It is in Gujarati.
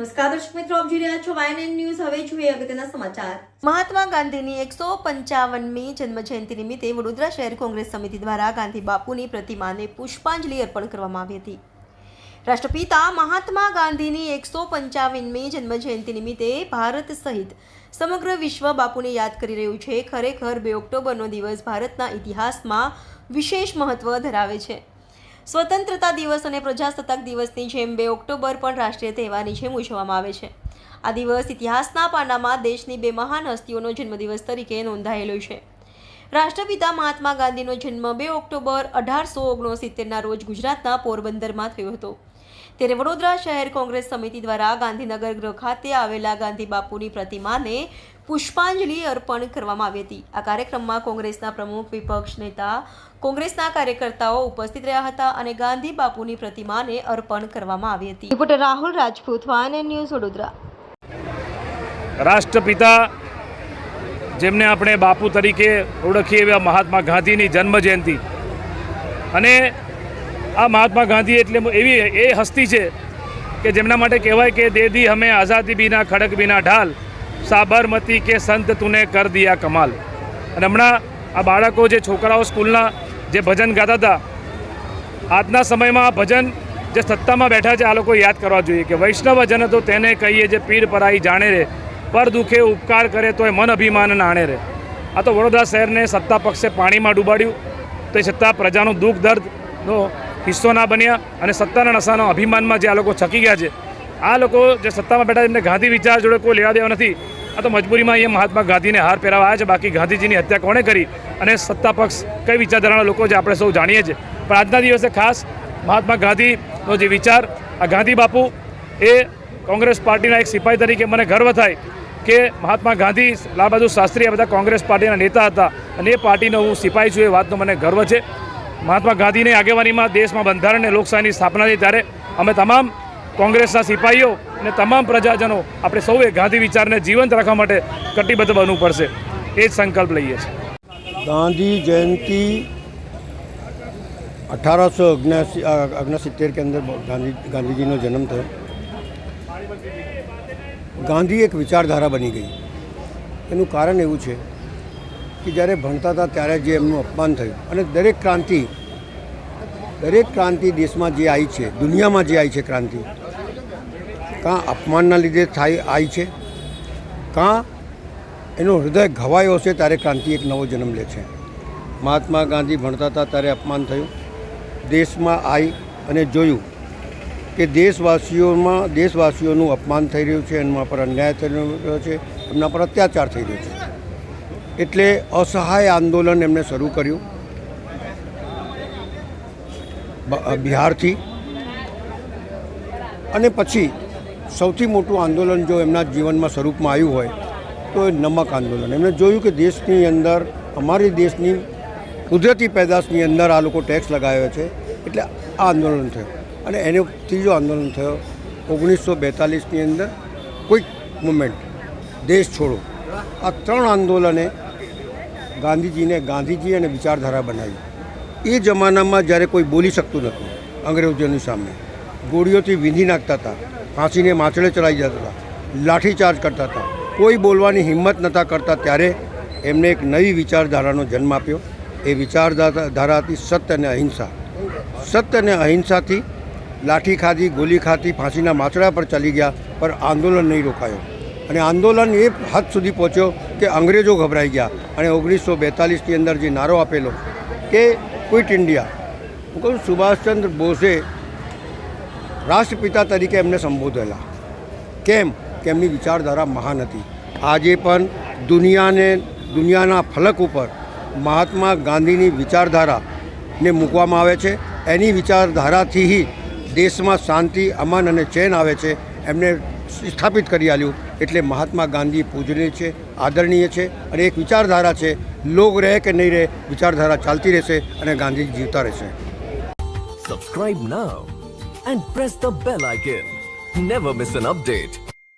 નમસ્કાર દર્શક મિત્રો, આપ જોઈ રહ્યા છો YNN ન્યૂઝ. હવે જોઈએ અગત્યના સમાચાર. મહાત્મા ગાંધીની 155મી જન્મજયંતિ નિમિત્તે વડોદરા શહેર કોંગ્રેસ સમિતિ દ્વારા ગાંધી બાપુની પ્રતિમાને પુષ્પાંજલિ અર્પણ કરવામાં આવી હતી. રાષ્ટ્રપિતા મહાત્મા ગાંધીની 155મી જન્મજયંતિ નિમિત્તે ભારત સહિત સમગ્ર વિશ્વ બાપુને યાદ કરી રહ્યું છે. ખરેખર 2 ઓક્ટોબરનો દિવસ ભારતના ઇતિહાસમાં વિશેષ મહત્વ ધરાવે છે. સ્વતંત્રતા દિવસ અને પ્રજાસત્તાક દિવસની જેમ 2 ઓક્ટોબર પણ રાષ્ટ્રીય તહેવારની જેમ ઉજવવામાં આવે છે. આ દિવસ ઇતિહાસના પાનામાં દેશની 2 મહાન હસ્તીઓનો જન્મદિવસ તરીકે નોંધાયેલો છે. રાષ્ટ્રપિતા મહાત્મા ગાંધીનો જન્મ 2 ઓક્ટોબર 1869ના રોજ ગુજરાતના પોરબંદરમાં થયો હતો. ત્યારે વડોદરા શહેર કોંગ્રેસ સમિતિ દ્વારા ગાંધીનગર ગૃહ ખાતે આવેલા ગાંધી બાપુની પ્રતિમાને પુષ્પાંજલિ અર્પણ કરવામાં આવી હતી. આ કાર્યક્રમમાં કોંગ્રેસના પ્રમુખ, વિપક્ષ નેતા, કોંગ્રેસના કાર્યકર્તાઓ ઉપસ્થિત રહ્યા હતા અને ગાંધી બાપુની પ્રતિમાને અર્પણ કરવામાં આવી હતી. Reporter Rahul Rajput, YNN news, Vadodara. રાષ્ટ્રપિતા જેમને આપણે બાપુ તરીકે ઓળખીએ એવા મહાત્મા ગાંધીની જન્મજયંતિ, અને આ મહાત્મા ગાંધી એટલે એવી એ હસ્તી છે કે જેમના માટે કહેવાય કે દે દી હમે આઝાદી બીના ખડક બીના ઢાલ, સાબરમતી કે સંત તુને કર દિયા કમાલ. અને હમણાં આ બાળકો, જે છોકરાઓ સ્કૂલના જે ભજન ગાતા હતા, આજના સમયમાં આ ભજન જે સત્તામાં બેઠા છે આ લોકો યાદ કરવા જોઈએ કે વૈષ્ણવ જન તો તેને કહીએ જે પીર પરાઈ જાણે રે, પર દુખે ઉપકાર કરે તોય મન અભિમાન નાણે રે. આ તો વડોદરા શહેરને સત્તા પક્ષે પાણીમાં ડૂબાડ્યું, તો એ છતાં પ્રજાનું દુઃખ દર્દનો હિસ્સો ના બન્યા અને સત્તાના નશાના અભિમાનમાં જે આ લોકો છકી ગયા છે. આ લોકો જે સત્તામાં બેઠા એમને ગાંધી વિચાર જોડે કોઈ લેવા દેવા નથી. આ તો મજબૂરીમાં અહીંયા મહાત્મા ગાંધીને હાર પહેરાવા આવ્યા છે. બાકી ગાંધીજીની હત્યા કોણે કરી અને સત્તા પક્ષ કઈ વિચારધારાના લોકો જે આપણે સૌ જાણીએ છીએ. પણ આજના દિવસે ખાસ મહાત્મા ગાંધીનો જે વિચાર, આ ગાંધી બાપુ એ કોંગ્રેસ પાર્ટીના એક સિપાહી તરીકે મને ગર્વ થાય કે મહાત્મા ગાંધી, લાલ બહાદુર શાસ્ત્રી આ બધા કોંગ્રેસ પાર્ટીના નેતા હતા અને એ પાર્ટીનો હું સિપાહી છું, એ વાતનો મને ગર્વ છે. મહાત્મા ગાંધીની આગેવાનીમાં દેશમાં બંધારણ અને લોકશાહીની સ્થાપના થઈ ત્યારે અમે તમામ કોંગ્રેસના સિપાહીઓ અને તમામ પ્રજાજનો આપણે સૌએ ગાંધી વિચારને જીવંત રાખવા માટે કટિબદ્ધ બનવું પડશે, એ જ સંકલ્પ લઈએ છીએ. गांधी जयंती 1869 के अंदर गांधी जी નો जन्म થયો. ગાંધી એક વિચારધારા બની ગઈ. એનું કારણ એવું છે કે જ્યારે ભણતા હતા ત્યારે જે એમનું અપમાન થયું, અને દરેક ક્રાંતિ દેશમાં જે આવી છે, દુનિયામાં જે આવી છે ક્રાંતિ, કાં અપમાનના લીધે આવી છે, કાં એનો હૃદય ઘવાયો છે ત્યારે ક્રાંતિ એક નવો જન્મ લે છે. મહાત્મા ગાંધી ભણતા હતા ત્યારે અપમાન થયું. દેશમાં આવી અને જોયું કે દેશવાસીઓનું અપમાન થઈ રહ્યું છે, એમના પર અન્યાય થઈ રહ્યો છે, એમના પર અત્યાચાર થઈ રહ્યો છે. એટલે અસહાય આંદોલન એમણે શરૂ કર્યું બિહારથી. અને પછી સૌથી મોટું આંદોલન જો એમના જીવનમાં સ્વરૂપમાં આવ્યું હોય તો એ નમક આંદોલન. એમણે જોયું કે દેશની અંદર, અમારી દેશની કુદરતી પેદાશની અંદર આ લોકો ટેક્સ લગાવ્યો છે, એટલે આ આંદોલન થયું. અને એને ત્રીજો આંદોલન થયો 1942ની અંદર ક્વિક મુવમેન્ટ, દેશ છોડો. આ 3 આંદોલને ગાંધીજી અને વિચારધારા બનાવી. એ જમાનામાં જ્યારે કોઈ બોલી શકતું નહોતું અંગ્રેજોની સામે, ગોળીઓથી વીંધી નાખતા હતા, ફાંસીને માછડે ચડાવી જતા હતા, લાઠીચાર્જ કરતા હતા, કોઈ બોલવાની હિંમત નહોતા કરતા, ત્યારે એમને એક નવી વિચારધારાનો જન્મ આપ્યો. એ વિચારધારા હતી સત્ય અને અહિંસા. સત્ય અને અહિંસાથી લાઠી ખાધી, ગોલી ખાધી, ફાંસીના માછડા પર ચાલી ગયા, પણ આંદોલન નહીં રોકાયો. અને આંદોલન એ હદ સુધી પહોંચ્યો કે અંગ્રેજો ગભરાઈ ગયા. અને 1942ની અંદર જે નારો આપેલો કે ક્વિટ ઇન્ડિયા, હું કહું સુભાષચંદ્ર બોઝે રાષ્ટ્રપિતા તરીકે એમને સંબોધેલા. કેમ કે એમની વિચારધારા મહાન હતી. આજે પણ દુનિયાના ફલક ઉપર મહાત્મા ગાંધીની વિચારધારાને મૂકવામાં આવે છે. એની વિચારધારાથી દેશમાં શાંતિ, અમન અને ચેન આવે છે. એમને સ્થાપિત કરી આલ્યું. એટલે મહાત્મા ગાંધી પૂજનીય છે, આદરણીય છે, અને એક વિચારધારા છે. લોગ રહે કે નહીં રહે, વિચારધારા ચાલતી રહેશે અને ગાંધી જીવતા રહેશે. Subscribe now and press the bell icon. Never miss an update.